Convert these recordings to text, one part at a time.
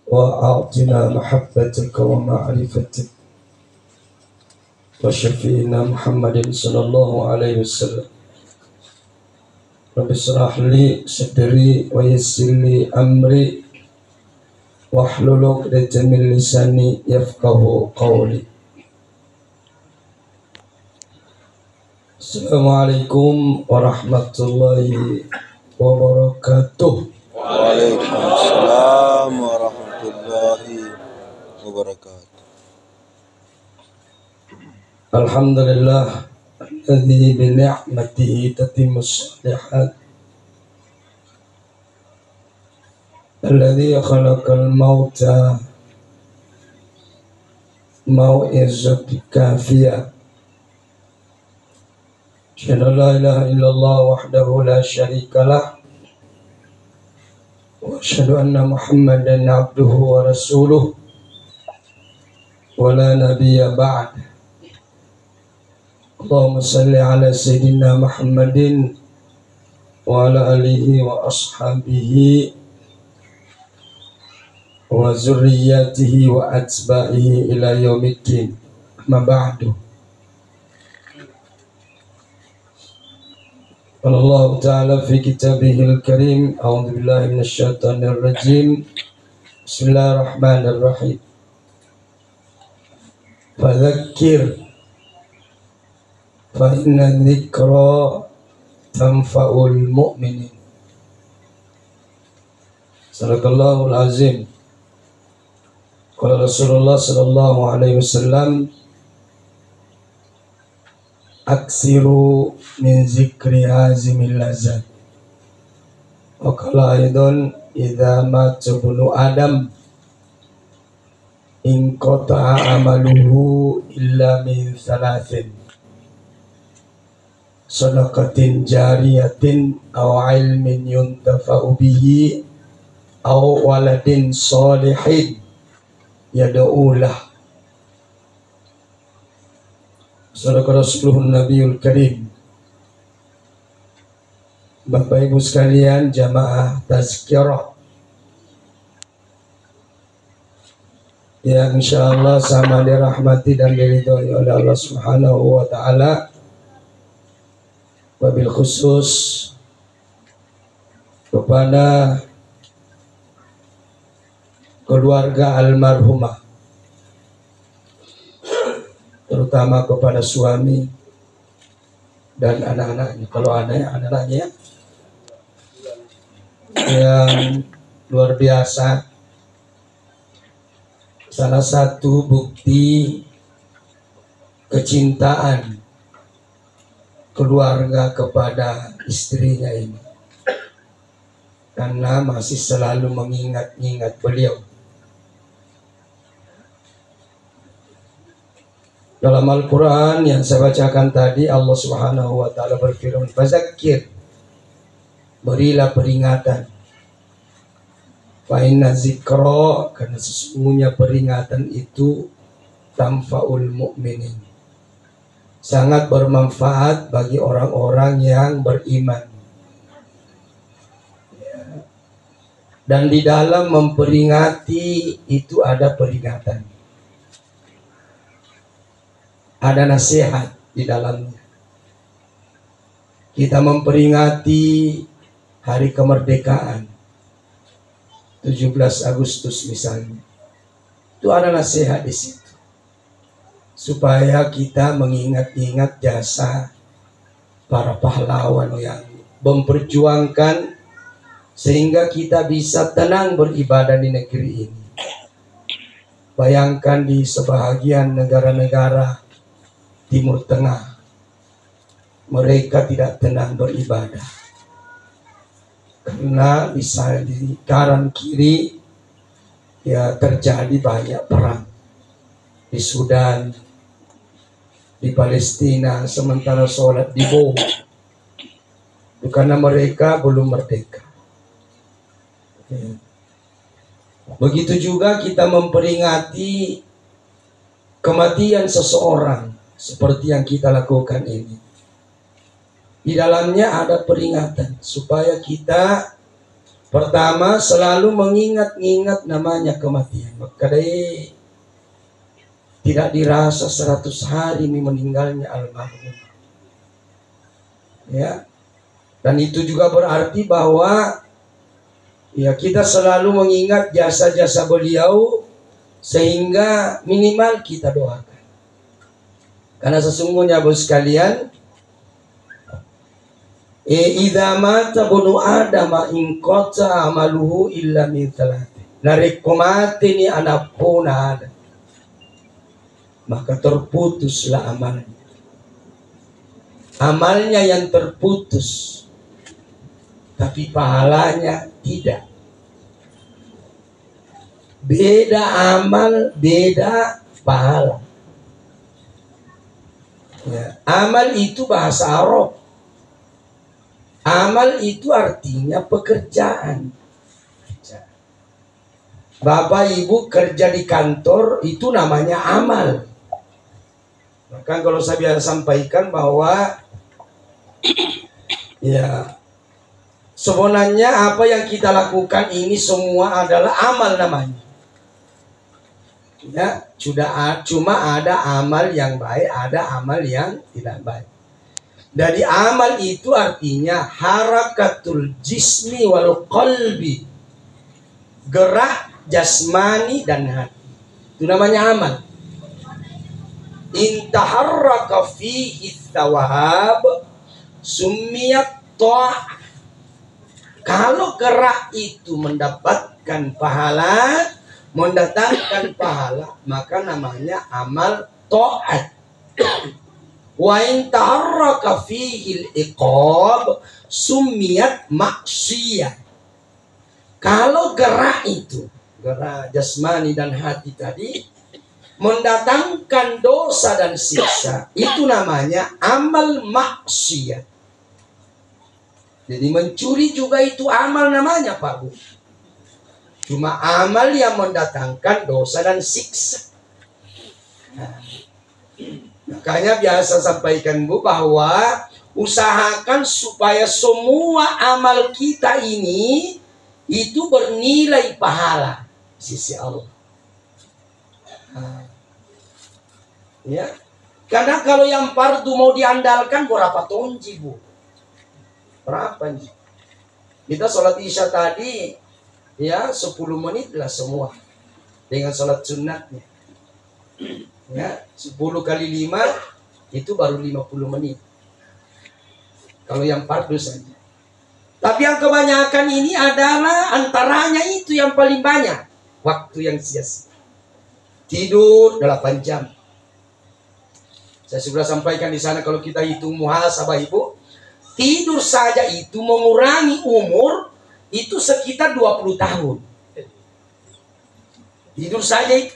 وأعطنا محبتك ومعرفتك وشفينا محمد صلى الله عليه وسلم. رب اشرح لي صدري ويسر لي أمري واحلل عقدة من لساني يفقه قولي. Assalamualaikum warahmatullahi wabarakatuh. Waalaikumsalam warahmatullahi wabarakatuh. Alhamdulillah alladzi bi ni'matihi tatimmus shalihat. Alladzi khalaqal mauta mau'izatan kafiyah. Asyhadu an la ilaha illallah wahdahu la syarikalah wa asyhadu anna Muhammadan abduhu wa rasuluh wa la nabiyya ba'd. Allahumma salli ala sayyidina Muhammadin wa ala alihi wa ashabihi wa zurriyyatihi wa atba'ihi ila yaumiddin. Amma ba'du. Allah Ta'ala fi kitabihil karim. A'udzu billahi minasyaitonir rajim. Bismillahirrahmanirrahim. Fadzakir fa inna dzikra tanfa'ul mu'minin. Sadaqallahul azim. Qala Rasulullah sallallahu alaihi wasallam, aksiru min zikri hazimil lazat. Wa qala aidan idza mata ibnu adam in qata'a amaluhu illa min thalathin: sadaqatin jariyatin aw ilmin yuntafa'u bihi aw waladin salihin yad'u lah. Sadaqah Rasulullah Nabiul Karim. Bapak Ibu sekalian, jamaah tazkirah yang insyaallah sama dirahmati dan diridhoi oleh Allah Subhanahu wa taala. Wabil khusus kepada keluarga almarhumah, terutama kepada suami dan anak-anaknya. Kalau anak-anaknya yang luar biasa, salah satu bukti kecintaan keluarga kepada istrinya ini, karena masih selalu mengingat-ingat beliau. Dalam Al-Quran yang saya bacakan tadi, Allah Subhanahu wa ta'ala berfirman, fazakir, berilah peringatan. Fa inna zikra, karena sesungguhnya peringatan itu tanfa'ul mu'minin, sangat bermanfaat bagi orang-orang yang beriman. Dan di dalam memperingati itu ada peringatan, ada nasihat di dalamnya. Kita memperingati hari kemerdekaan 17 Agustus misalnya, itu ada nasihat di situ, supaya kita mengingat-ingat jasa para pahlawan yang memperjuangkan sehingga kita bisa tenang beribadah di negeri ini. Bayangkan di sebahagian negara-negara Timur Tengah, mereka tidak tenang beribadah karena bisa di kanan kiri ya terjadi banyak perang di Sudan, di Palestina, sementara sholat dibom karena mereka belum merdeka. Begitu juga kita memperingati kematian seseorang seperti yang kita lakukan ini. Di dalamnya ada peringatan supaya kita Pertama, selalu mengingat-ingat namanya kematian. Maka dari tidak dirasa 100 hari meninggalnya almarhum. Ya. Dan itu juga berarti bahwa ya kita selalu mengingat jasa-jasa beliau sehingga minimal kita doakan. Karena sesungguhnya bos sekalian, idza mata bunu adama in qata amaluhu illa min thalath. Narikomati ni anak puna ada. Maka terputuslah amalnya. Amalnya yang terputus, tapi pahalanya tidak. Beda amal, beda pahala. Ya, amal itu bahasa Arab. Amal itu artinya pekerjaan. Bapak ibu kerja di kantor itu namanya amal. Maka kalau saya biasa sampaikan bahwa ya sebenarnya apa yang kita lakukan ini semua adalah amal namanya. Ya, cuma ada amal yang baik, ada amal yang tidak baik. Dari amal itu artinya harakatul jismi wal qalbi, gerak jasmani dan hati. Itu namanya amal. Intaharraka fihi thawab summiyat ta'ah. Kalau gerak itu mendapatkan pahala, mendatangkan pahala, maka namanya amal ta'at. Wa in taharraka fihi al-iqab summiyat maksiyah. Kalau gerak itu, gerak jasmani dan hati tadi, mendatangkan dosa dan siksa, itu namanya amal maksiyat. Jadi mencuri juga itu amal namanya Pak Bu. Cuma amal yang mendatangkan dosa dan siksa. Nah, makanya biasa sampaikan Bu bahwa usahakan supaya semua amal kita ini itu bernilai pahala sisi Allah. Nah, ya, karena kalau yang fardu mau diandalkan berapa tonji Bu? Berapa nih? Kita sholat isya tadi ya 10 menit lah semua dengan sholat sunatnya. Ya, 10 kali 5 itu baru 50 menit. Kalau yang fardu saja. Tapi yang kebanyakan ini adalah antaranya itu yang paling banyak waktu yang sia-sia. Tidur 8 jam. Saya sudah sampaikan di sana kalau kita hitung muhasabah Ibu, tidur saja itu mengurangi umur itu sekitar 20 tahun. Tidur saja itu.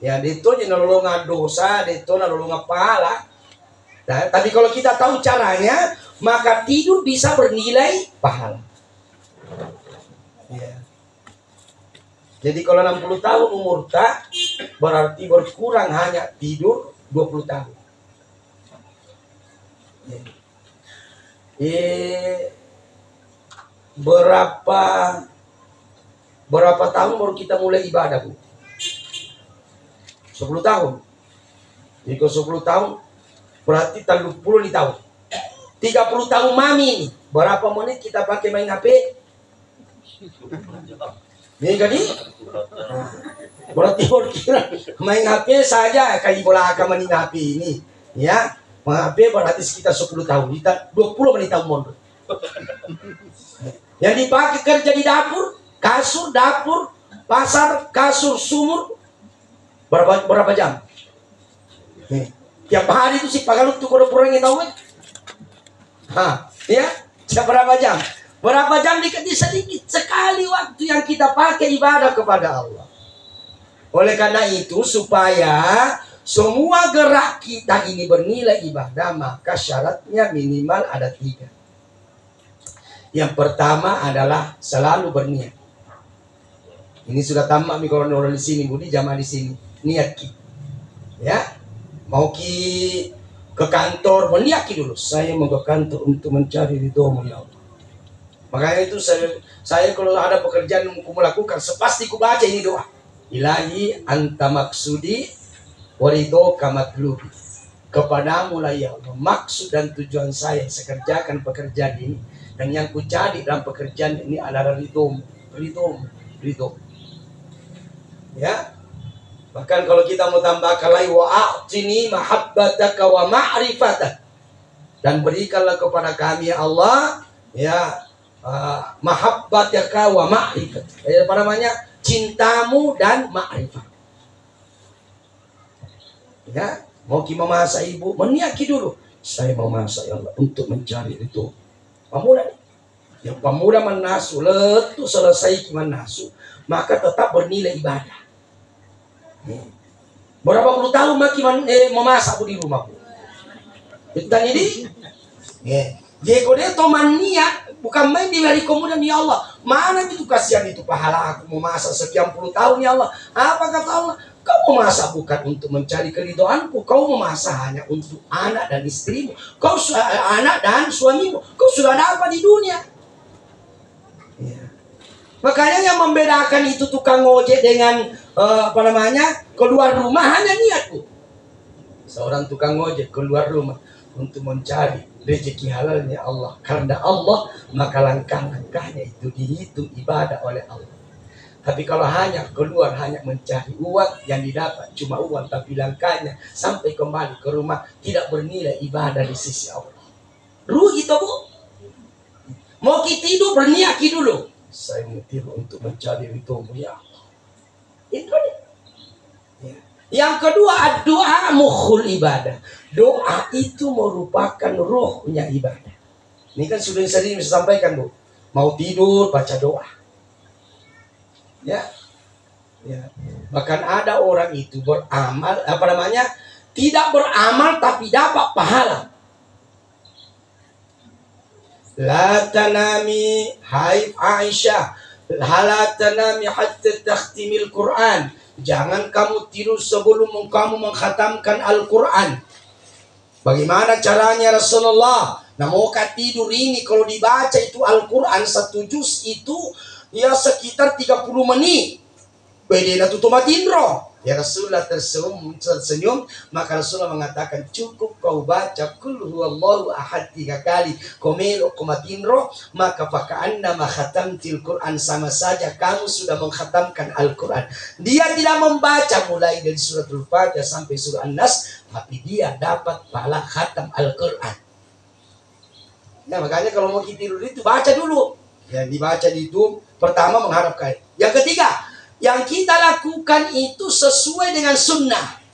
Ya, itu nolongan dosa, itu nolongan pahala. Nah, tapi kalau kita tahu caranya, maka tidur bisa bernilai pahala. Ya. Jadi kalau 60 tahun umur tak, berarti berkurang hanya tidur 20 tahun. Ya. Berapa tahun baru kita mulai ibadah Bu? 10 tahun. Jadi kalau 10 tahun berarti 30 tahun. 30 tahun mami ini. Berapa menit kita pakai main HP? Ini kan ini? Berarti berkira main HP saja kayak bola akan main HP ini. Ya, main HP berarti sekitar 10 tahun. Kita 20 menit tahun mundur. Yang dipakai kerja di dapur, kasur, dapur, pasar, kasur, sumur. Berapa jam? Nih, tiap hari itu si pagalut tuh kalau kurangnya tahu kan? Ya, berapa jam? Berapa jam sedikit sekali waktu yang kita pakai ibadah kepada Allah. Oleh karena itu supaya semua gerak kita ini bernilai ibadah, maka syaratnya minimal ada 3. Yang pertama adalah selalu berniat. Ini sudah tamat nih kalau orang di sini, Budi jamaah di sini. Niat ki, ya, mau ki ke kantor, meniat ki dulu. Saya mau ke kantor untuk mencari ridhomu ya Allah. Makanya itu saya kalau ada pekerjaan yang mau melakukan, sepasti ku baca ini doa. Ilahi anta maksudi warido kamatlubi. Kepadamu lah ya Allah, maksud dan tujuan saya kerjakan pekerjaan ini. Dan yang ku cari dalam pekerjaan ini adalah ridhomu. Ridho. Ya. Bahkan kalau kita mau tambahkan lagi, wa'atini mahabbataka wa ma'rifatak. Dan berikanlah kepada kami ya Allah, ya, mahabbataka wa ma'rifat. Apa namanya? Cintamu dan ma'rifat. Ya, mau kita memasak ibu, meniaki dulu. Saya mau masak ya Allah untuk mencari itu. Pemuda nih. Yang pemuda menasu, letu selesai menasu, maka tetap bernilai ibadah. Berapa puluh tahun makin memasak di rumahku. Itu tadi di. Dia kode toman niat bukan main di hari kemudian ya Allah. Mana itu kasihan itu pahala aku memasak sekian puluh tahun ya Allah. Apa kata Allah? Kau memasak bukan untuk mencari keridhoanku. Kau memasak hanya untuk anak dan istrimu. Kau anak dan suamimu. Kau sudah ada apa di dunia? Ya. Makanya yang membedakan itu tukang ojek dengan keluar rumah hanya niatku. Seorang tukang ojek keluar rumah untuk mencari rezeki halalnya Allah. Karena Allah, maka langkah-langkahnya itu dihitung ibadah oleh Allah. Tapi kalau hanya keluar hanya mencari uang, yang didapat cuma uang, tapi langkahnya sampai kembali ke rumah tidak bernilai ibadah di sisi Allah. Rugi toh, Bu. Mau kita tidur berniat dulu. Saya mau tidur untuk mencari ridhomu ya Allah. Itu dia. Ya. Yang kedua, doa mukhul ibadah. Doa itu merupakan ruhnya ibadah. Ini kan sudah sering saya sampaikan, Bu. Mau tidur baca doa. Ya. Ya. Bahkan ada orang itu beramal, tidak beramal tapi dapat pahala. La tanami hai Aisyah, la tanami hatta takhtimil Quran. Jangan kamu tidur sebelum kamu mengkhatamkan Al-Quran. Bagaimana caranya Rasulullah? Nah, maukah tidur ini kalau dibaca itu Al-Quran satu juz itu ya sekitar 30 menit. Bedena tutup matindro. Ya Rasulullah tersenyum, maka Rasulullah mengatakan cukup kau baca kul huwallahu ahad 3 kali, komelo komatindro, maka faka'anna ma khatamtil Quran, sama saja kamu sudah mengkhatamkan Al-Quran. Dia tidak membaca mulai dari suratul Fatihah sampai surah An-Nas, tapi dia dapat pahala khatam Al-Quran. Nah, makanya kalau mau tidur itu baca dulu. Yang dibaca itu pertama mengharapkan. Yang ketiga, yang kita lakukan itu sesuai dengan sunnah.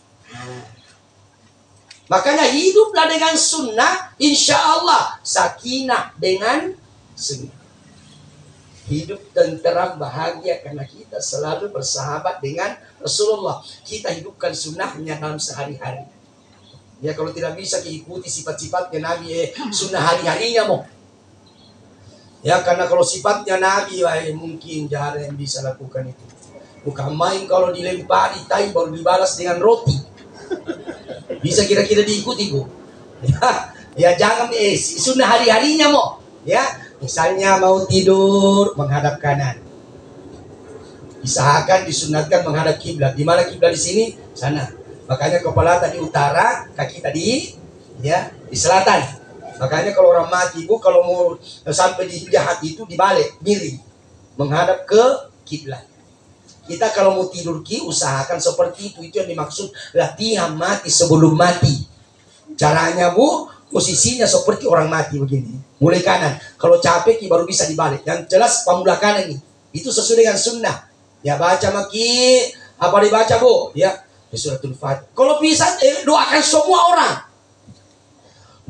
Makanya hiduplah dengan sunnah, insya Allah sakinah dengan sunnah. Hidup tenteram bahagia karena kita selalu bersahabat dengan Rasulullah. Kita hidupkan sunnahnya dalam sehari-hari. Ya, kalau tidak bisa ikuti sifat-sifatnya Nabi, sunnah hari-harinya mau. Ya, karena kalau sifatnya Nabi, mungkin jarang yang bisa lakukan itu. Bukan main kalau dilempari tai baru dibalas dengan roti. Bisa kira-kira diikuti, Bu. Ya jangan sunnah hari-harinya mau. Ya, misalnya mau tidur menghadap kanan. Usahakan disunatkan menghadap kiblat. Di mana kiblat di sini? Sana. Makanya kepala tadi utara, kaki tadi di selatan. Makanya kalau orang mati, Bu, kalau mau sampai di jahat itu dibalik, miring, menghadap ke kiblat. Kita kalau mau tidur usahakan seperti itu. Itu yang dimaksud latihan mati sebelum mati. Caranya, Bu, posisinya seperti orang mati begini. Mulai kanan. Kalau capek baru bisa dibalik. Yang jelas pemula kanan ini. Itu sesuai dengan sunnah. Ya baca apa dibaca, Bu? Ya, suratul Fatihah. Kalau bisa doakan semua orang.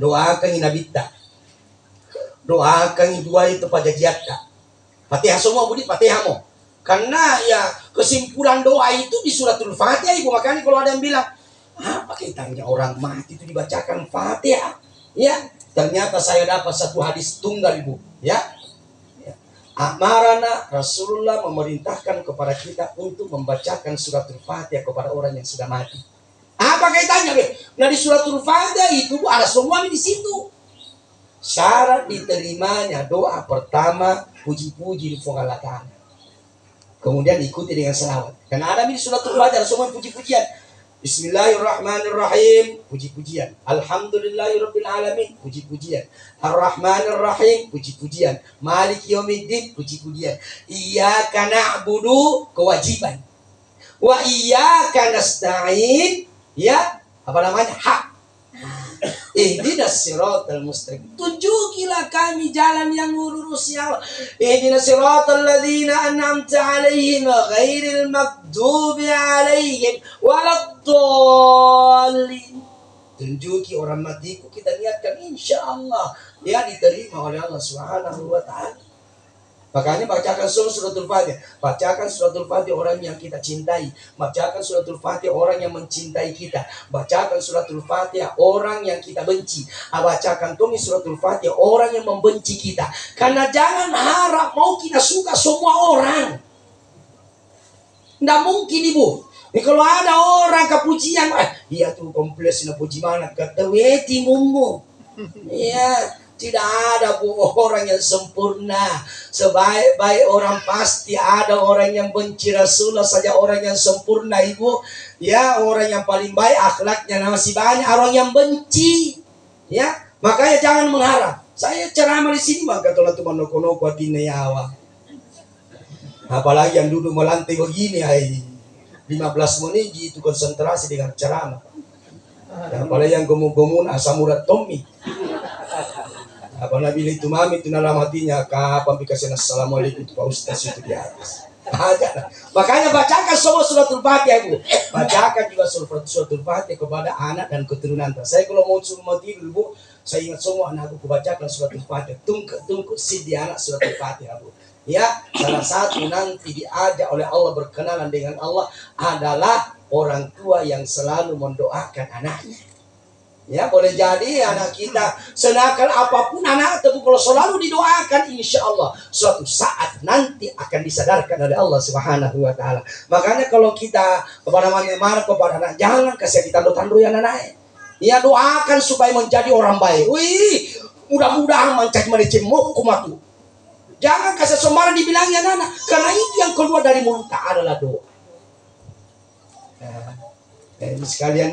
Doakan inabita. Doakan dua itu pajajiatka. Fatihah semua, Bu, Fatihah mau. Karena ya kesimpulan doa itu di suratul Fatihah, Ibu. Makanya kalau ada yang bilang, apa kaitannya orang mati itu dibacakan Fatihah? Ya, ternyata saya dapat satu hadis tunggal, Ibu. Ya. Amarana, Rasulullah memerintahkan kepada kita untuk membacakan suratul Fatihah kepada orang yang sudah mati. Apa kaitannya, Be? Nah, di suratul Fatihah itu ada semua di situ. Syarat diterimanya doa pertama puji-puji di pengalatan. Kemudian ikuti dengan selawat. Karena ada di suratul Fatiha semua puji-pujian. Bismillahirrahmanirrahim, puji-pujian. Alhamdulillahirabbil alamin, puji-pujian. Ar-Rahmanirrahim, puji-pujian. Maliki yaumiddin, puji-pujian. Iyyaka na'budu, kewajiban. Wa iyyaka nasta'in, ya, apa namanya? Hak. Ihdinas siratal mustaqim. Tunjukilah kami jalan yang lurus ya Allah. Ihdinas siratal ladzina an'amta 'alaihim ghairil maghdubi 'alaihim waladdallin. Tunjuki orang matiku, kita niatkan insyaallah ya diterima oleh Allah Subhanahu wa taala. Makanya bacakan suratul Fatihah. Bacakan suratul Fatihah orang yang kita cintai. Bacakan suratul Fatihah orang yang mencintai kita. Bacakan suratul Fatihah orang yang kita benci. Bacakan suratul Fatihah orang yang membenci kita. Karena jangan harap mau kita suka semua orang. Nggak mungkin ibu. Ini kalau ada orang kepujian, dia tuh kompleks na puji mana kata weti mummu. Ya. Tidak ada orang yang sempurna. Sebaik-baik orang pasti ada orang yang benci. Rasulullah saja orang yang sempurna ibu. Ya, orang yang paling baik akhlaknya masih banyak orang yang benci. Ya, makanya jangan mengharap. Saya ceramah di sini maka kalau tuh manoko-noko hatinya yawa. Apalagi yang duduk melantai begini, 15 menit itu konsentrasi dengan ceramah. Apalagi yang gomu-gomun asam urat Tommy. Apa Nabi itu mami itu dalam hatinya kapan dikasih assalamualaikum Pak Ustaz itu di atas. Ada. Makanya bacakan semua suratul Fatihah ibu. Bacakan juga suratul Fatihah kepada anak dan keturunan. Saya kalau mau tidur ibu, saya ingat semua anakku bacakan suratul Fatihah. Tunggu si anak suratul Fatihah bu. Ya, salah satu nanti diajak oleh Allah berkenalan dengan Allah adalah orang tua yang selalu mendoakan anaknya. Ya, boleh jadi anak kita senakal apapun anak, tapi kalau selalu didoakan, insya Allah suatu saat nanti akan disadarkan oleh Allah Subhanahu wa taala. Makanya kalau kita marah kepada anak, jangan kasih ditanduk-tanduk ya anak. Ya, doakan supaya menjadi orang baik. Wih, mudah-mudahan mencari merecemuk kumatu. Jangan kasih sembarang dibilangnya anak, karena itu yang keluar dari mulut adalah doa. Nah, sekalian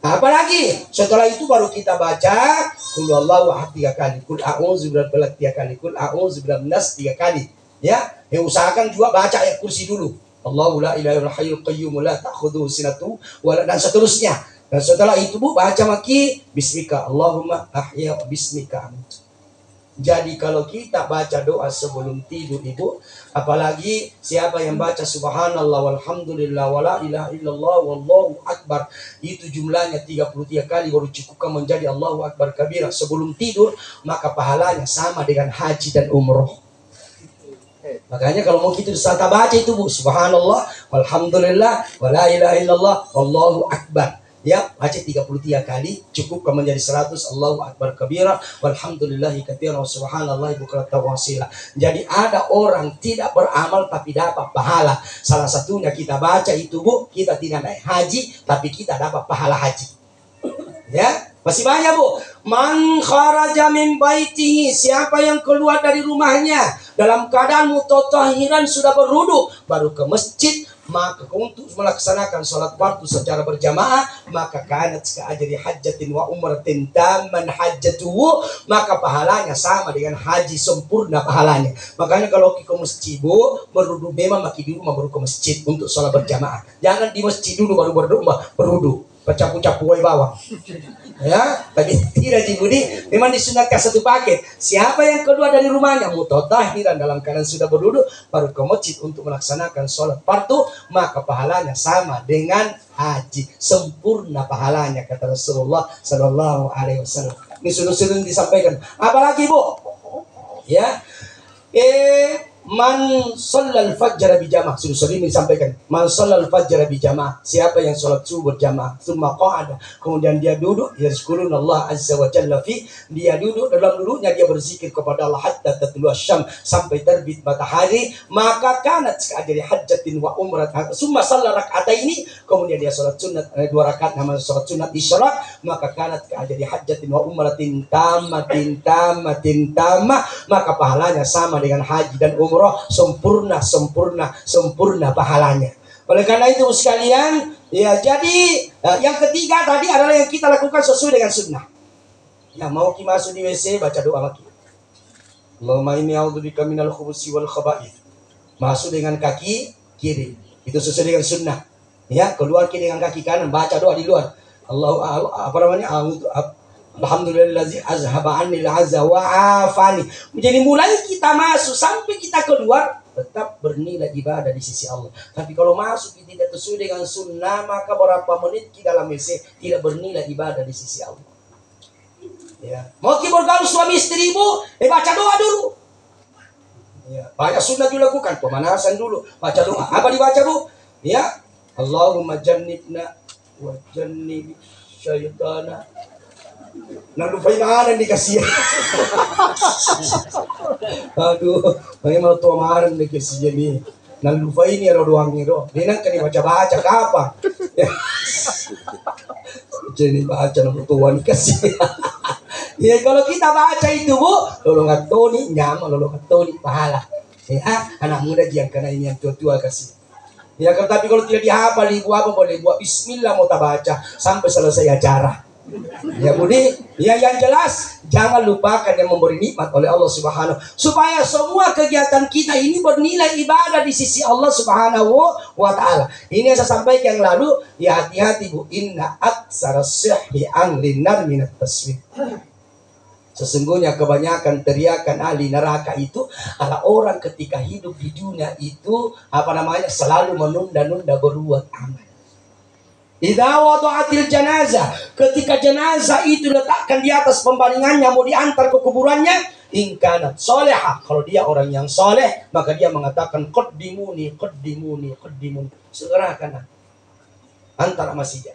apalagi setelah itu baru kita baca Qul huwallahu ahad 3 kali, Qul a'udzu birabbil falaq 3 kali, Qul a'udzu birabbin nas 3 kali. Ya, usahakan juga baca ayat kursi dulu. Allahu la ilaha illa hayyul qayyum la ta'khudhuhu sinatun wa la, dan seterusnya. Dan setelah itu bu baca maki bismika Allahumma ahya bismika amut. Jadi kalau kita baca doa sebelum tidur ibu, apalagi siapa yang baca subhanallah walhamdulillah wala ilaha illallah wallahu akbar, itu jumlahnya 33 kali baru cukupkan menjadi Allahu akbar kabira sebelum tidur, maka pahalanya sama dengan haji dan umroh. Makanya kalau mau kita baca itu bu, subhanallah walhamdulillah wala ilaha illallah wallahu akbar. Ya, baca 33 kali cukup menjadi 100 Allahu akbar kabira walhamdulillahi katsiran wa subhanallahi bukratan wa asila. Jadi ada orang tidak beramal tapi dapat pahala. Salah satunya kita baca itu bu, kita tidak naik haji tapi kita dapat pahala haji. Ya, masih banyak bu. Man kharaja min baitihi, siapa yang keluar dari rumahnya dalam keadaan mutatahiran sudah berwudu baru ke masjid, maka untuk melaksanakan sholat fardu secara berjamaah, maka kanat ka'ajri hajjatin wa umratin tamman hajjatuhu, maka pahalanya sama dengan haji sempurna pahalanya. Makanya kalau ke masjid bu, berwudu memang maki di rumah baru ke masjid untuk sholat berjamaah. Jangan di masjid dulu baru berwudu, bercapu-capu bawah. Ya, tapi tidak dibudi, memang disunatkan satu paket. Siapa yang keluar dari rumahnya mutatahiran dalam keadaan sudah berwudu baru ke masjid untuk melaksanakan sholat fardu, maka pahalanya sama dengan haji, sempurna pahalanya kata Rasulullah Sallallahu Alaihi Wasallam. Ini sudah disampaikan. Apalagi bu, ya, Man shallal fajr bijamaah, sudah sering disampaikan. Man shallal fajr bijamaah, siapa yang sholat subuh berjamaah, tsumma qa'ada, kemudian dia duduk, yazkurunallah azza wa jalla fi, dia duduk, dalam duduknya dia berzikir kepada Allah hatta tatlu asy-syams, sampai terbit matahari, maka kanat ka'ajri hajjatin wa umrah. Tsumma shalla rak'ataini, kemudian dia sholat sunat 2 rakaat, namanya sholat sunat isyraq, maka kanat ka'ajri hajjatin wa umratin tamatin, maka pahalanya sama dengan haji dan umrah, sempurna pahalanya. Oleh karena itu sekalian, ya jadi yang ketiga tadi adalah yang kita lakukan sesuai dengan sunnah. Ya, mau kita masuk di WC, baca doa lagi. Allahumma inni a'udzubika minal khubuthi wal khaba'ith. Masuk dengan kaki kiri, itu sesuai dengan sunnah. Ya, keluar dengan kaki kanan, baca doa di luar. Alhamdulillazi azhaba anil azza wa afani. Jadi mulai kita masuk sampai kita keluar tetap bernilai ibadah di sisi Allah. Tapi kalau masuk tidak sesuai dengan sunnah, maka berapa menit kita dalam WC tidak bernilai ibadah di sisi Allah. Ya. Mau kita bergaul suami istrimu, baca doa dulu. Ya. Banyak sunnah dilakukan, pemanasan dulu, baca doa. Apa dibaca bu? Ya, Allahumma jannibna wa jannib syaitana. Nah lupa imaran dikasih. Aduh, bagaimana tuh amaran dikasih jadi. Nah lupa ini ada doang itu. Dia kan baca-baca apa? Jadi baca nama tuan dikasih. Ya kalau kita baca itu bu, lolo ngatoni nyaman, lolo ngatoni pahala. Ya anak muda yang kena ini yang tua-tua kasih. Ya tapi kalau tidak dihafal ibu apa boleh buat Bismillah mau baca sampai selesai acara. Ya Budi, ya yang jelas jangan lupakan yang memberi nikmat oleh Allah Subhanahu, supaya semua kegiatan kita ini bernilai ibadah di sisi Allah Subhanahu wa taala. Ini yang saya sampaikan yang lalu, ya hati-hati Bu, inna aktsara sihhi linar minat taswif. Sesungguhnya kebanyakan teriakan ahli neraka itu adalah orang ketika hidup di dunia itu selalu menunda-nunda berbuat amal. Idza wada'atil janazah, ketika jenazah itu letakkan di atas pembaringannya mau diantar ke kuburannya, in kanat salihah, kalau dia orang yang soleh, maka dia mengatakan qaddimuni, segerakan antar masjid.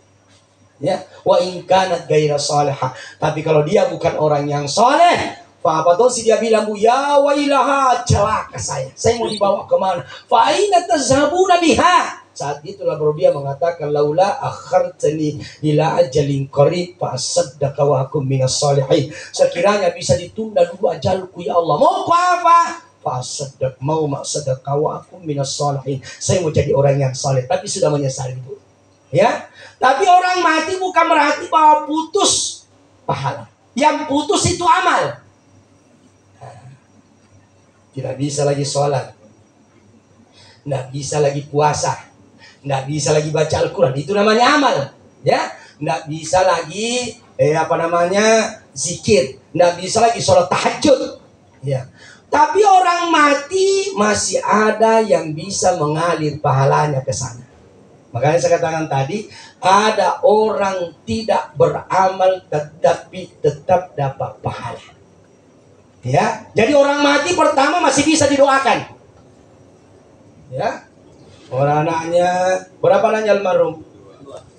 Ya, wa in kanat ghaira salihah, tapi kalau dia bukan orang yang soleh, apa tuh si dia bilang bu, ya wailaha, celaka saya mau dibawa kemana? Fa aina tazhabuna biha? Saat itulah baru dia mengatakan laula akhartani ila ajalin qarib fa asaddaqa wa akum minas salihin. Sekiranya bisa ditunda dulu ajalku ya Allah. Mau apa? Fa asaddaq mau masaddaqa wa akum minas salihin. Saya mau jadi orang yang saleh tapi sudah menyesal itu. Ya. Tapi orang mati bukan berarti bahwa putus pahala. Yang putus itu amal. Tidak bisa lagi sholat. Tidak bisa lagi puasa. Nggak bisa lagi baca Al-Quran, itu namanya amal, ya. Nggak bisa lagi zikir, nggak bisa lagi sholat tahajud, ya. Tapi orang mati masih ada yang bisa mengalir pahalanya ke sana. Makanya saya katakan tadi, ada orang tidak beramal tetapi tetap dapat pahala, ya. Jadi orang mati pertama masih bisa didoakan, ya. Orang anaknya berapa anaknya almarhum?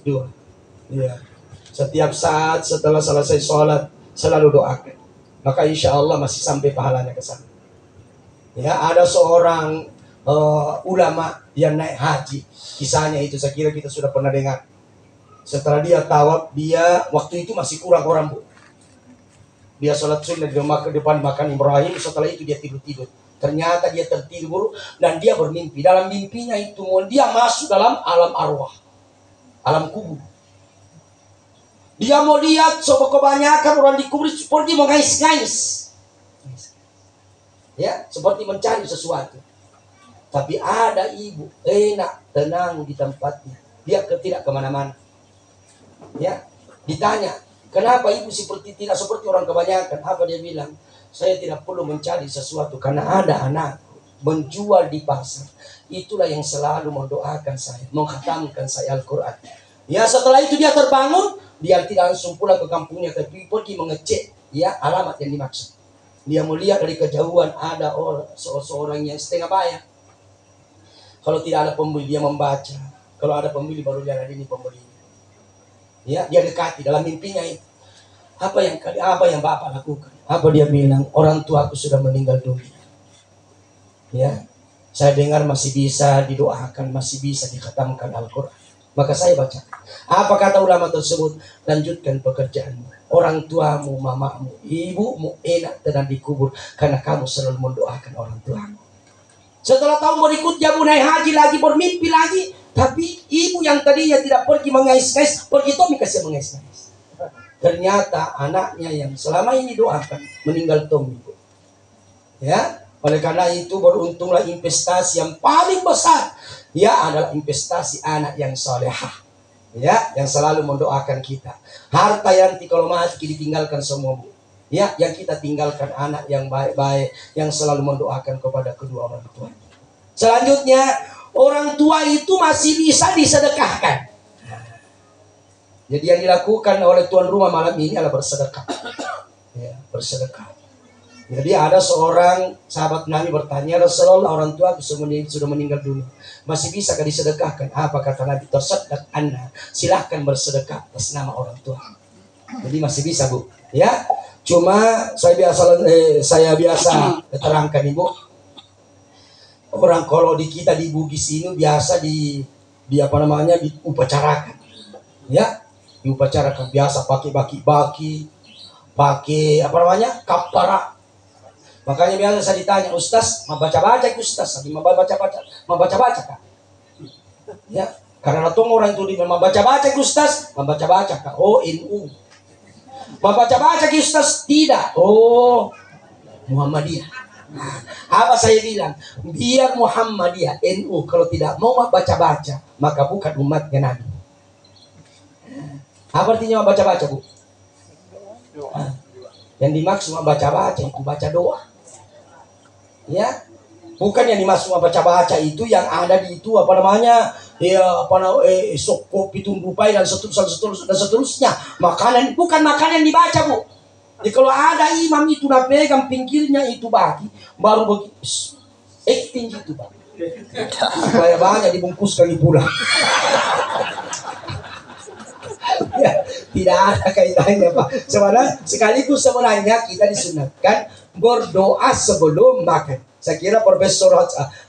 2. Ya. Setiap saat setelah selesai sholat selalu doakan. Maka insya Allah masih sampai pahalanya ke sana. Ya, ada seorang ulama yang naik haji. Kisahnya itu saya kira kita sudah pernah dengar. Setelah dia tawaf, dia waktu itu masih kurang orang bu. Dia sholat sunnah di rumah ke depan makan Ibrahim. Setelah itu dia tidur-tidur. Ternyata dia tertidur dan dia bermimpi. Dalam mimpinya itu dia masuk dalam alam arwah, alam kubur. Dia mau lihat kebanyakan orang di kubur seperti mengais-ngais, ya, seperti mencari sesuatu. Tapi ada ibu enak tenang di tempatnya. Dia tidak kemana-mana. Ya, ditanya kenapa ibu tidak seperti orang kebanyakan? Apa dia bilang? Saya tidak perlu mencari sesuatu karena ada anak menjual di pasar. Itulah yang selalu mendoakan saya, mengkhatamkan saya Al-Quran. Ya setelah itu dia terbangun, dia tidak langsung pulang ke kampungnya, tapi pergi mengecek ya alamat yang dimaksud. Dia melihat dari kejauhan ada seorang yang setengah bayar. Kalau tidak ada pembeli dia membaca. Kalau ada pembeli baru dia ada ini pembeli. Ya, dia dekati dalam mimpinya itu. Apa yang Bapak lakukan? Apa dia bilang? Orang tuaku sudah meninggal dunia. Ya, saya dengar masih bisa didoakan, masih bisa dikhatamkan Al-Quran. Maka saya baca. Apa kata ulama tersebut? Lanjutkan pekerjaanmu. Orang tuamu, mamamu, ibumu enak tenang dikubur karena kamu selalu mendoakan orang tuamu. Setelah tahun berikutnya bu naik haji lagi, bermimpi lagi. Tapi ibu yang tadinya tidak pergi mengais-ngais, pergi Tommy kasih mengais-ngais. Ternyata anaknya yang selama ini doakan meninggal Tommy. Ya, oleh karena itu beruntunglah investasi yang paling besar. Ya adalah investasi anak yang solehah. Ya, yang selalu mendoakan kita. Harta yang kalau mati ditinggalkan semua bu. Ya, yang kita tinggalkan anak yang baik-baik, yang selalu mendoakan kepada kedua orang tua. Selanjutnya, orang tua itu masih bisa disedekahkan. Jadi yang dilakukan oleh tuan rumah malam ini adalah bersedekah. Ya, bersedekah. Jadi ada seorang sahabat Nabi bertanya, Rasulullah orang tua sudah meninggal dunia, masih bisa disedekahkan? Apa kata Nabi? Tersedekah Anda, silahkan bersedekah atas nama orang tua. Jadi masih bisa bu. Ya, cuma saya biasa terangkan ibu. Orang kalau di kita di Bugis ini biasa diupacarakan. Ya, diupacarakan biasa pakai baki-baki, pakai kapara. Makanya biasa saya ditanya, Ustaz, mau baca-baca Ustaz? Lagi mau baca-baca Kak? Ya, karena tuh orang itu mau baca-baca Ustaz, mau baca-baca Kak? Oh, NU. Mau baca-baca Ustaz? Tidak. Oh, Muhammadiyah. Apa saya bilang? Biar Muhammadiyah, NU, kalau tidak mau baca-baca, maka bukan umatnya Nabi. Apa artinya baca-baca, Bu? Yang dimaksud baca-baca itu baca doa. Ya, bukan yang dimaksud baca-baca itu yang ada di itu sokop itu rupai dan seterusnya. Makanan bukan makanan dibaca bu. Jadi kalau ada imam itu pegang pinggirnya itu bagi baru begitu acting gitu pak. Supaya banyak dibungkuskan di pulang. Ya, tidak ada kaitannya pak. Sebenarnya kita disunatkan berdoa sebelum makan. Saya kira Profesor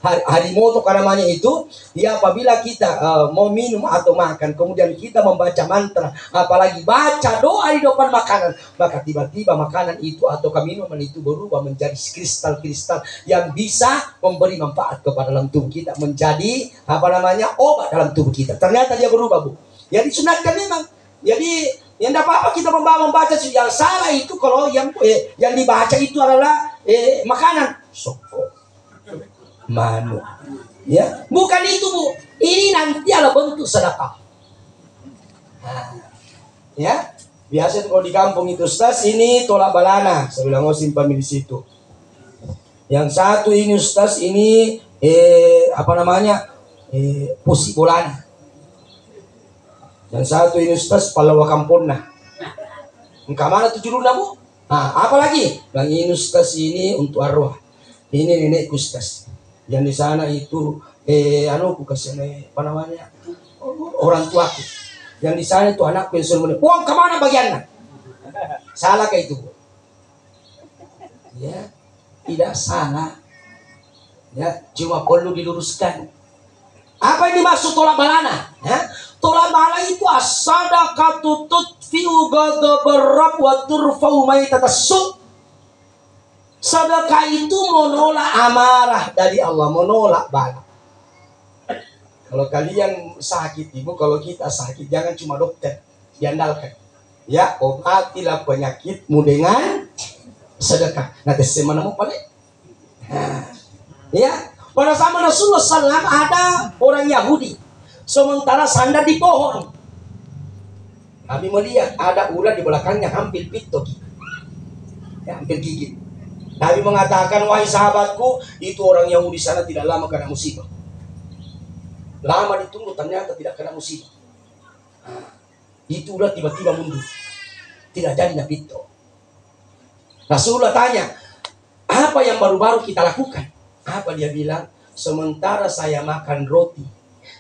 Harimoto namanya itu, ya apabila kita mau minum atau makan, kemudian kita membaca mantra, apalagi baca doa di depan makanan, maka tiba-tiba makanan itu atau minuman itu berubah menjadi kristal-kristal yang bisa memberi manfaat kepada dalam tubuh kita, menjadi obat dalam tubuh kita. Ternyata dia berubah bu. Ya disunatkan memang. Jadi yang tidak apa-apa kita membaca. Yang salah itu kalau yang dibaca itu adalah makanan. Soko, manu, ya bukan itu bu. Ini nanti adalah bentuk sedekah. Ya biasa kalau di kampung itu Ustaz ini tolak balana. Saya bilang simpan di situ. Yang satu ini Ustaz ini pusi bolana. Yang satu ini Ustaz palawa kampuna. Engkau mana tujuannya bu? Apalagi yang ini Ustaz ini untuk arwah. Ini nenek Ustaz. Yang di sana itu orang tuaku. Yang di sana itu anakku yang suruh uang kemana bagiannya? Salah kayak itu bu? Ya, tidak salah. Ya, cuma perlu diluruskan. Apa yang dimaksud tolak balana? Ya? Tolak bala itu as-sadaqatu tudfi'u ghadabar rabb wa turfa'u maitatas-su'. Sedekah itu menolak amarah dari Allah, menolak bala. Kalau kalian sakit ibu, kalau kita sakit jangan cuma dokter diandalkan. Ya, obatilah penyakitmu dengan sedekah. Nanti semana mau paling. Ya, pada zaman Rasulullah SAW ada orang Yahudi. Sementara sandar di pohon. Kami melihat ada ular di belakangnya hampir pitok. Ya, hampir gigit. Nabi mengatakan, wahai sahabatku, itu orang Yahudi sana tidak lama kena musibah. Lama ditunggu ternyata tidak kena musibah. Itu udah tiba-tiba mundur. Tidak jadi nabi itu. Rasulullah tanya, apa yang baru-baru kita lakukan? Apa dia bilang? Sementara saya makan roti,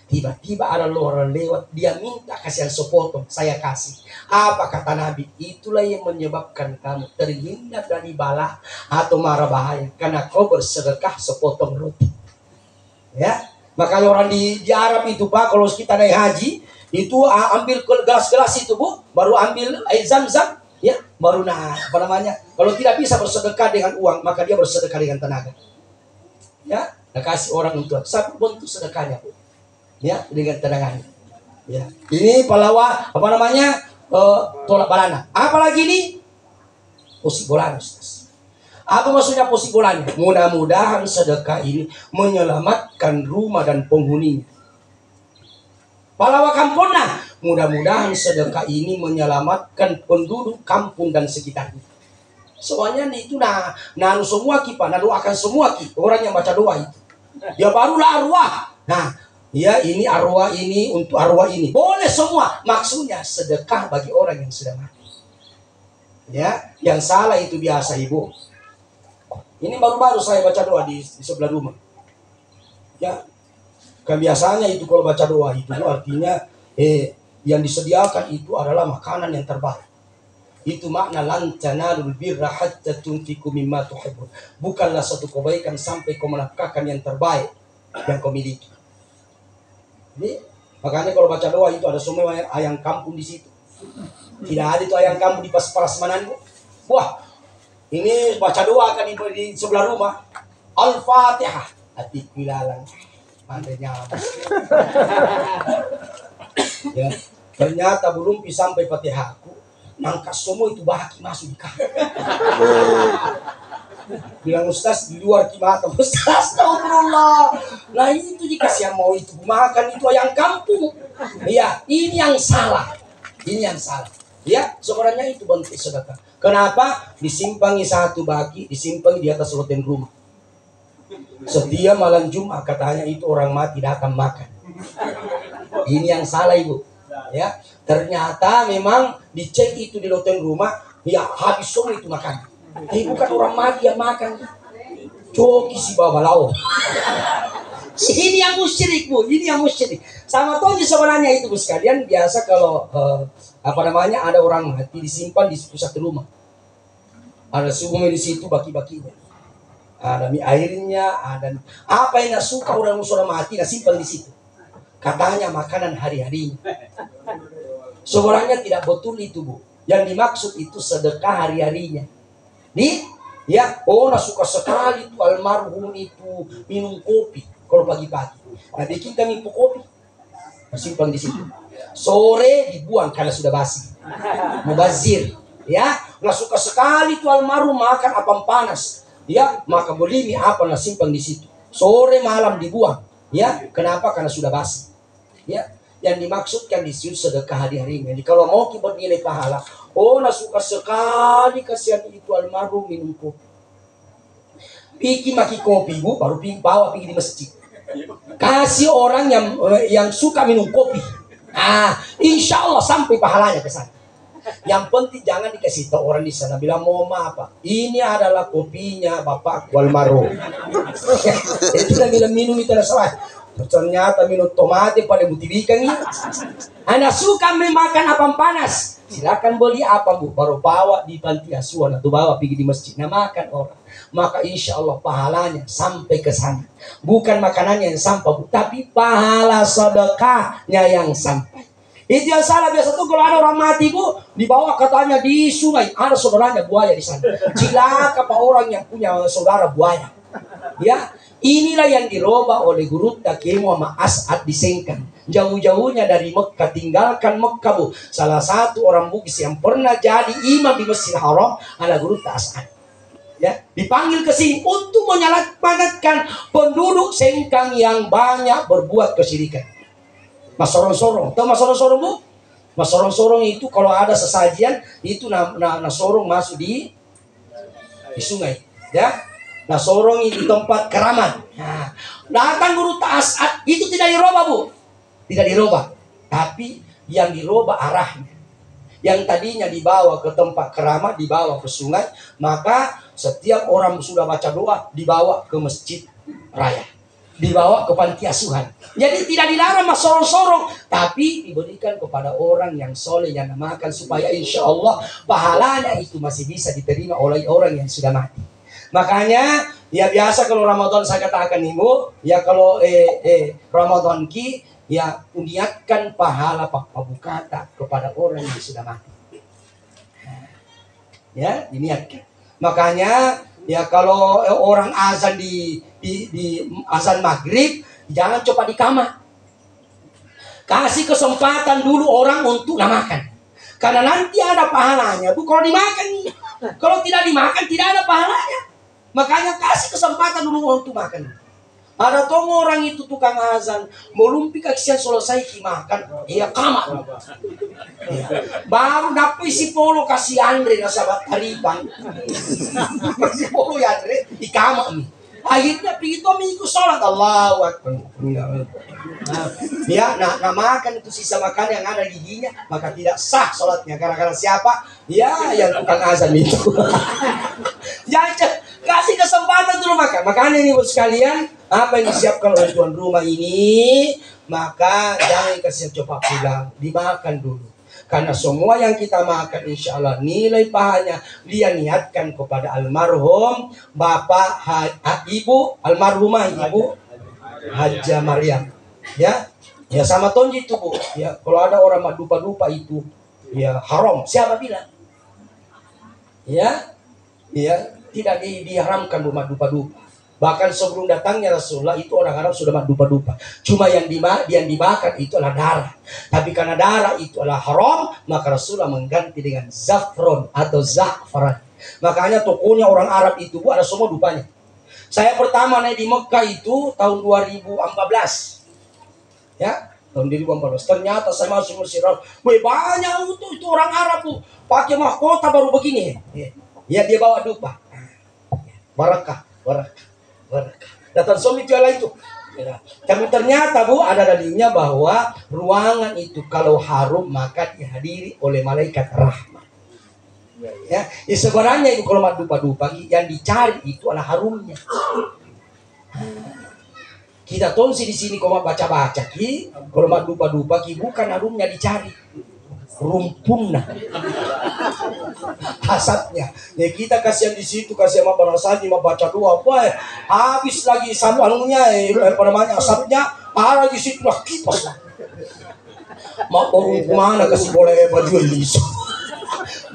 tiba-tiba ada orang lewat, dia minta kasihan sepotong, saya kasih. Apa kata Nabi? Itulah yang menyebabkan kamu terhindar dari bala atau mara bahaya, karena kau bersedekah sepotong roti. Ya, makanya orang di Arab itu Pak, kalau kita naik haji, itu ambil gelas-gelas itu Bu, baru ambil air zam-zam, ya, baru kalau tidak bisa bersedekah dengan uang, maka dia bersedekah dengan tenaga. Ya, kasih orang untuk satu bentuk sedekahnya Bu. Ya, dengan tenaganya. Ya. Ini Palawa tolak balana. Apalagi ini posibolan, Ustaz. Apa maksudnya posibolannya? Mudah-mudahan sedekah ini menyelamatkan rumah dan penghuninya. Palawa kampungna, mudah-mudahan sedekah ini menyelamatkan penduduk kampung dan sekitarnya. Soalnya itu nalu semua kita, doakan semua kita, orang yang baca doa itu. Ya barulah arwah. Nah, ya ini arwah ini untuk arwah ini. Boleh semua. Maksudnya sedekah bagi orang yang sudah mati. Ya, yang salah itu biasa Ibu. Ini baru-baru saya baca doa di sebelah rumah. Ya, kebiasaannya itu kalau baca doa itu artinya yang disediakan itu adalah makanan yang terbaik. Itu makna lan tanalul birra hatta tunfiqu mimma tuhibbun. Bukanlah satu kebaikan sampai kau menafkahkan yang terbaik yang kau miliki. Jadi, makanya kalau baca doa itu ada semua ayam kampung di situ. Tidak ada itu ayam kampung di prasmanan. Wah, ini baca doa kan di sebelah rumah. Al-Fatihah. Hati kilalang. Mandenya. Ya, ternyata belum sampai Fatihahku. Mangkas semua itu baki masuk di kamar. Bilang Ustaz di luar kimata. Ustaz, astagfirullah. Nah itu dikasih yang mau itu makan itu ayam kampung. Ya, ini yang salah. Ini yang salah. Ya, sebenarnya itu bentuk sedekah. Kenapa? Disimpangi satu baki, disimpangi di atas loteng rumah. Setiap malam Jumat katanya itu orang mati tidak akan makan. Ini yang salah Ibu. Ya, ternyata memang dicek itu di loteng rumah, ya habis semua itu makan. Bukan orang mati yang makan. Coki si babalao. Ini yang musyrik Bu, ini yang musyrik. Sama toh sebenarnya itu Bu sekalian, biasa kalau ada orang mati disimpan di pusat rumah. Ada sungai di situ baki-bakinya. Ada mie airnya, ada apa yang suka orang sudah mati, simpan di situ. Katanya makanan hari-harinya. Sebenarnya tidak betul itu Bu. Yang dimaksud itu sedekah hari-harinya. Suka sekali itu almarhum itu minum kopi kalau pagi-pagi. Nah, bikin kami kopi, simpan di situ. Sore dibuang karena sudah basi. Mubazir, ya. Nah, suka sekali itu almarhum makan apam panas, ya. Maka beli mie apa nah simpan di situ. Sore malam dibuang, ya. Kenapa? Karena sudah basi. Ya, yang dimaksudkan di situ sedekah hari-harinya. Jadi kalau mau kita nilai pahala, suka sekali kasihan itu almarhum minum kopi. Bikin maki kopi Bu, baru bawa pergi di masjid. Kasih orang yang suka minum kopi. Insya Allah sampai pahalanya ke sana. Yang penting jangan dikasih tahu orang di sana bilang mau apa. Ini adalah kopinya Bapak almarhum. Itu dah bilang minum itu adalah salah. Ternyata minum tomate paling mutibikan ini. Anda suka memakan apam panas, silakan beli apa Bu, baru bawa di panti asuhan atau bawa pergi di masjid. Nah makan orang, maka insya Allah pahalanya sampai ke sana. Bukan makanannya yang sampai Bu, tapi pahala sedekahnya yang sampai. Itu yang salah biasa tuh kalau ada orang mati Bu, dibawa katanya di sungai, ada saudaranya buaya di sana. Cilaka Pak orang yang punya saudara buaya. Ya. Inilah yang dirubah oleh guru Kiai Muhammad As'ad disengkan. Jauh-jauhnya dari Mekah, tinggalkan Mekah Bu. Salah satu orang Bugis yang pernah jadi imam di Masjidil Haram adalah guru As'ad. Ya, dipanggil ke sini untuk menyelamatkan penduduk Sengkang yang banyak berbuat kesyirikan. Mas sorong-sorong, tahu mas sorong-sorong Bu? Mas sorong-sorong itu kalau ada sesajian itu sorong masuk di sungai, ya. Nah sorong di tempat keramat. Nah, datang guru As'ad itu tidak dirubah Bu, tidak dirubah. Tapi yang dirubah arahnya. yang tadinya dibawa ke tempat keramat, dibawa ke sungai, maka setiap orang sudah baca doa dibawa ke masjid raya, dibawa ke panti asuhan. Jadi tidak dilarang mas sorong-sorong, tapi diberikan kepada orang yang soleh yang namakan, supaya insya Allah pahalanya itu masih bisa diterima oleh orang yang sudah mati. Makanya ya biasa kalau Ramadan saya katakan ibu, ya kalau Ramadan ki ya niatkan pahala pabukata kepada orang yang sudah mati. Ya, diniatkan. Makanya ya kalau orang azan di azan maghrib, jangan coba di kamar. Kasih kesempatan dulu orang untuk makan. Karena nanti ada pahalanya. Bu, kalau dimakan, kalau tidak dimakan tidak ada pahalanya. Makanya kasih kesempatan dulu untuk makan. Ada tomo orang itu tukang azan, melumpi kasihan selesai makan, iya kamar. Ya. Baru dapat si polo kasih Andre na sahabat tariban. Si polo ya Andre di kamar nih. Akhirnya begitu minggu sholat Allahu Akbar. Ya, nah makan itu sisa makan yang ada giginya, maka tidak sah sholatnya. Karena siapa? Ya, yang tukang azan itu. Jangan kasih kesempatan dulu makan. Makanya nih buat sekalian, apa yang disiapkan oleh tuan rumah ini, maka jangan kasih coba pulang, dimakan dulu. Karena semua yang kita makan insya Allah nilai pahalanya dia niatkan kepada almarhum bapak ibu almarhumah ibu Haja Maryam. Ya, ya sama tonji itu bu. Ya, kalau ada orang dupa-dupa itu ya haram. Siapa bilang? Ya, ya. Tidak diharamkan rumah dupa-dupa. Bahkan sebelum datangnya Rasulullah itu orang Arab sudah dupa-dupa. Cuma yang dimakan itu adalah darah. Tapi karena darah itu adalah haram, maka Rasulullah mengganti dengan zafron atau za'faran. Makanya tokonya orang Arab itu ada semua dupanya. Saya pertama naik di Mekah itu tahun 2014. Ya, tahun 2014. Ternyata saya masuk Mesir. Banyak itu orang Arab tuh pakai mahkota baru begini. Ya dia bawa dupa. Barakah. Datang suami jualan itu. Ya. Tapi ternyata bu ada dalilnya bahwa ruangan itu kalau harum maka dihadiri oleh malaikat rahmat. Ya, sebenarnya itu kalau dupa-dupa yang dicari itu adalah harumnya. Kita tongsi di sini kalau baca-baca ki, kalau dupa-dupa ki bukan harumnya dicari. Rumpunnya asapnya ya kita kasihan di situ, kasihan sama barasani mau baca doa apa habis lagi samuannya namanya asapnya ada di situ lah kipas lah mau mana kasih boleh baju liso.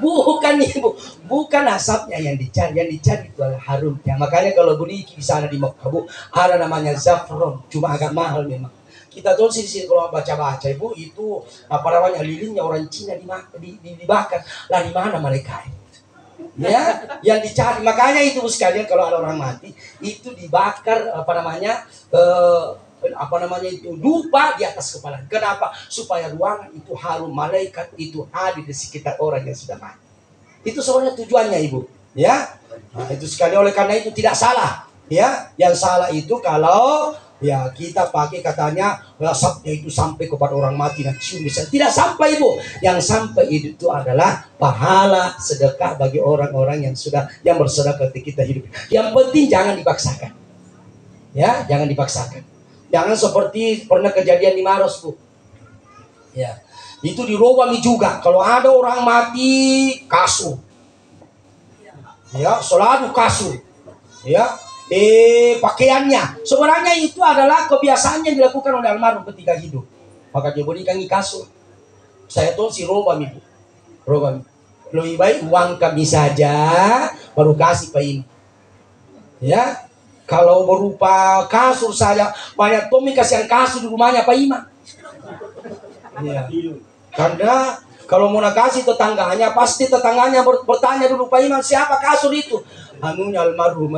Bukan ibu, bukan asapnya yang dicari itu adalah harumnya. Makanya kalau beli di sana di Mekah bu ada namanya zafron, cuma agak mahal memang. Kita tahu di sini kalau baca-baca ibu itu apa namanya lilinnya orang Cina dibakar. Lah di mana mereka? Ya, yang dicari. Makanya itu sekalian kalau ada orang mati itu dibakar itu dupa di atas kepala. Kenapa? Supaya ruangan itu harum, malaikat itu hadir di sekitar orang yang sudah mati. Itu sebenarnya tujuannya ibu. Ya, nah, itu sekali oleh karena itu tidak salah. Ya, yang salah itu kalau ya kita pakai katanya asapnya itu sampai kepada orang mati dan cium bisa. Tidak sampai ibu. Yang sampai itu adalah pahala sedekah bagi orang-orang yang bersedekah ketika kita hidup. Yang penting jangan dipaksakan. Ya, jangan dipaksakan. Jangan seperti pernah kejadian di Maros bu. Ya, itu di Robami juga. Kalau ada orang mati kasur. Ya, selalu kasur. Ya. Pakaiannya sebenarnya itu adalah kebiasaan yang dilakukan oleh almarhum ketika hidup, maka dia berikan kasur. Saya tahu si Robami lebih baik uang kami saja baru kasih Pak ini. Ya, kalau berupa kasur saja banyak Tommy kasihan kasur di rumahnya Pak Ima. Ya, karena kalau mau kasih tetangganya pasti tetangganya bertanya dulu Pak Ima siapa kasur itu, anunya almarhum.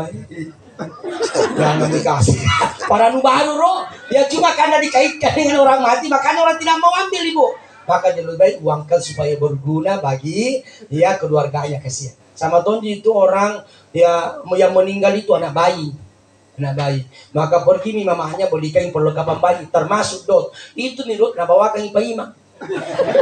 Jangan dikasih. Para baru roh, ya cuma karena dikaitkan dengan orang mati, makanya orang tidak mau ambil ibu. Maka lebih baik uangkan supaya berguna bagi ya keluarganya kasihan. Sama Tonji itu orang ya yang meninggal itu anak bayi. Maka pergi mamahnya belikan perlengkapan bayi termasuk dot. Itu nih dot bawakan Pak Ima.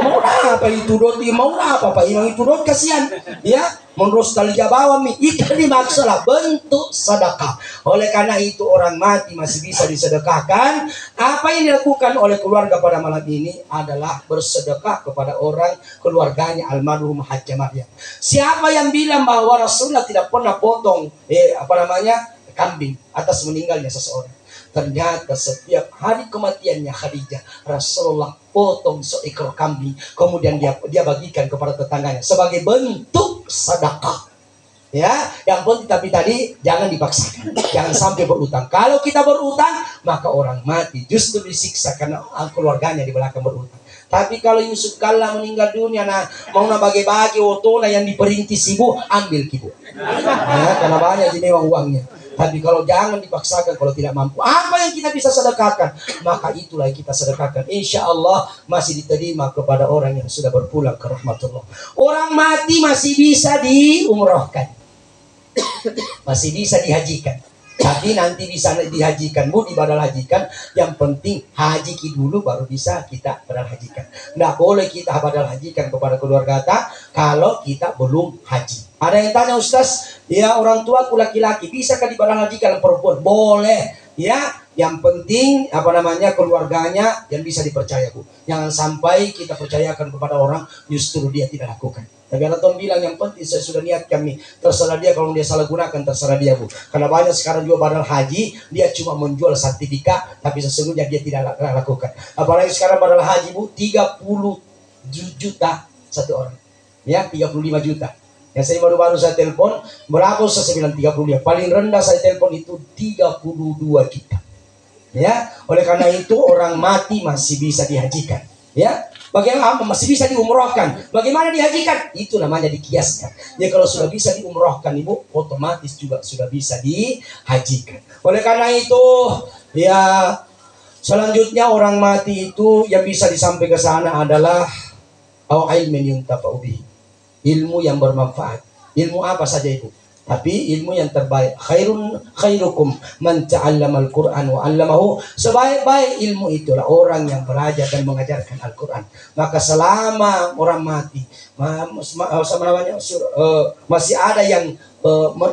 Mau apa itu dot? Mau apa Pak Imam itu dot? Kasihan. Ya, menurut taliga bawah itu dimaksudlah bentuk sedekah. Oleh karena itu orang mati masih bisa disedekahkan. Apa yang dilakukan oleh keluarga pada malam ini adalah bersedekah kepada orang keluarganya almarhum Hajjah Maryam. Siapa yang bilang bahwa Rasulullah tidak pernah potong kambing atas meninggalnya seseorang? Ternyata setiap hari kematiannya Khadijah, Rasulullah potong seekor kambing, kemudian dia bagikan kepada tetangganya sebagai bentuk sedekah. Ya, yang penting tapi tadi jangan dipaksakan, jangan sampai berutang. Kalau kita berutang, maka orang mati justru disiksa karena keluarganya di belakang berutang. Tapi kalau Yusuf Kalla meninggal dunia, mau bagi-bagi otona yang diperintis ibu, ambil ibu. Ya, karena banyak jadi uangnya. Tapi kalau jangan dipaksakan, kalau tidak mampu, apa yang kita bisa sedekahkan, maka itulah yang kita sedekahkan. Insya Allah masih diterima kepada orang yang sudah berpulang ke rahmatullah. Orang mati masih bisa diumrohkan, masih bisa dihajikan. Tapi nanti bisa dihajikanmu, dibadal hajikan. Yang penting haji dulu baru bisa kita badal hajikan. Nggak boleh kita badal hajikan kepada keluarga kita kalau kita belum haji. Ada yang tanya, Ustaz, ya orang tua aku laki-laki, bisakah dibadal hajikan perempuan? Boleh. Ya, yang penting keluarganya yang bisa dipercaya, Bu. Jangan sampai kita percayakan kepada orang justru dia tidak lakukan. Tapi ada Tuhan bilang yang penting saya sudah niat kami. Terserah dia, kalau dia salah gunakan terserah dia, Bu. Karena banyak sekarang juga badal haji, dia cuma menjual sertifikat, tapi sesungguhnya dia tidak lakukan. Apalagi sekarang badal haji, Bu, 30 juta satu orang. Ya, 35 juta. Yang saya baru-baru saya telepon, berapa saya bilang 35. Paling rendah saya telepon itu 32 juta. Ya, oleh karena itu orang mati masih bisa dihajikan. Ya, bagaimana masih bisa diumrohkan? Bagaimana dihajikan? Itu namanya dikiaskan. Ya, kalau sudah bisa diumrohkan, Ibu, otomatis juga sudah bisa dihajikan. Oleh karena itu, ya selanjutnya orang mati itu yang bisa disampaikan ke sana adalah ilmin yuntafa'u bihi. Ilmu yang bermanfaat. Ilmu apa saja itu? Tapi ilmu yang terbaik. Khairukum man ta'allamal Qur'an wa 'allamahu. Sebaik-baik ilmu itulah orang yang belajar dan mengajarkan Al-Qur'an. Maka selama orang mati masih ada yang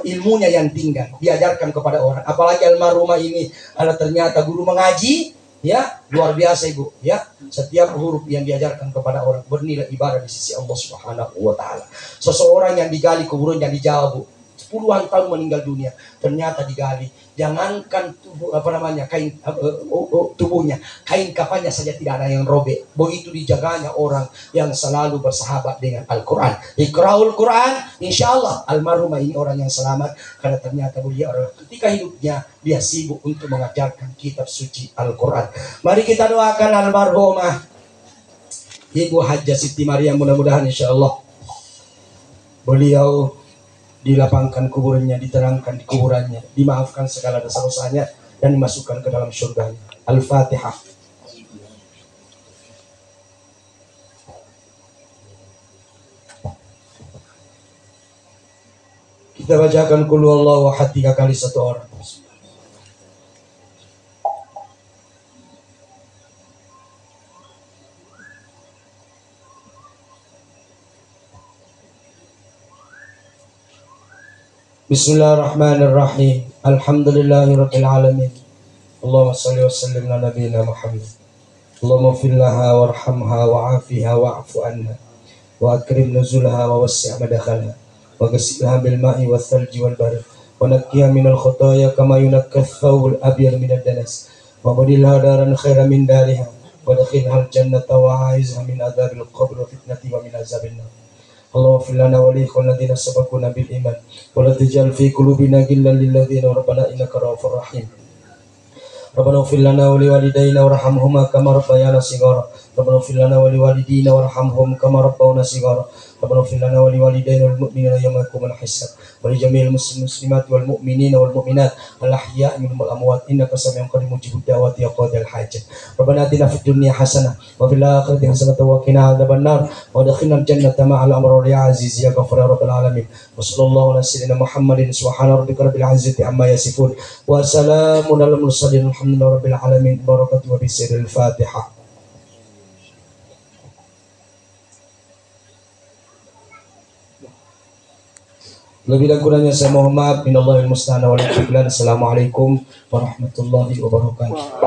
ilmunya yang tinggal diajarkan kepada orang. Apalagi almarhumah ini adalah ternyata guru mengaji. Ya, luar biasa Ibu. Ya, setiap huruf yang diajarkan kepada orang bernilai ibadah di sisi Allah Subhanahu wa taala. Seseorang yang digali kuburannya dijawab, Bu. Puluhan tahun meninggal dunia, ternyata digali. Jangankan tubuhnya, kain kafannya saja tidak ada yang robek. Begitu dijaganya orang yang selalu bersahabat dengan Al-Quran. Iqra'ul Quran, insya Allah almarhumah ini orang yang selamat, karena ternyata beliau ketika hidupnya dia sibuk untuk mengajarkan kitab suci Al-Quran. Mari kita doakan almarhumah Ibu Hajjah Siti Maryam, mudah-mudahan insya Allah beliau dilapangkan kuburannya, diterangkan di kuburannya, dimaafkan segala dosa-dosanya, dan dimasukkan ke dalam surganya. Al-Fatihah. Kita bacakan qul huwallahu ahad 3 kali satu orang. Bismillahirrahmanirrahim. Alhamdulillahirabbil alamin. Allahumma shalli wa sallim ala nabiyyina Muhammad. Allahumma ighfir laha warhamha wa'afiha wa'fu anha wa akrim nuzulha wa wassi' madkhalha wa ghsilha bil ma'i wath thalji wal barad wa nakkiha minal khotoaya kama yunakka ath-thawbul abyad minad danas wa badilha daran khairan min dariha wa dakhilha al jannata wa a'izha min adzabil qabr wa fitnati wa min azabil nar. Allahumma fil lana wa li ikhwanina sabaquna bil iman wa la taj'al fi qulubina ghillan lil ladzina rabbana innaka ra'ufur rahim. Rabbana ighfir lana wa li walidayna warhamhuma kama rabbayana shighara. Rabbana ighfir lana wa li walidayna warhamhum kama rabbawna shighara. Rabbana ighfir lana wa li walidayna wal mu'minina yawma yaqumul hisab. Wa li jami'il muslimati wal mu'minina wal mu'minat al ahya'i minhum wal amwat innaka sami'un qaribun mujibud da'wati ya qadil hajat. Rabbana atina fid dunya hasanah wa fil akhirati hasanah wa qina adzabannar wa adkhilna al jannata ma'al abrar ya aziz ya ghafur ya rabbal alamin. Wa sallallahu ala sayyidina Muhammadin subhana rabbika rabbil izzati amma yasifun wa salamun alal mursalin alhamdulillahi rabbil alamin. Barakatuhu wa bisiril Fatihah. Lebih dan kurangnya saya mohon maaf. Minallahil musta'an wal a'lam. Assalamualaikum warahmatullahi wabarakatuh.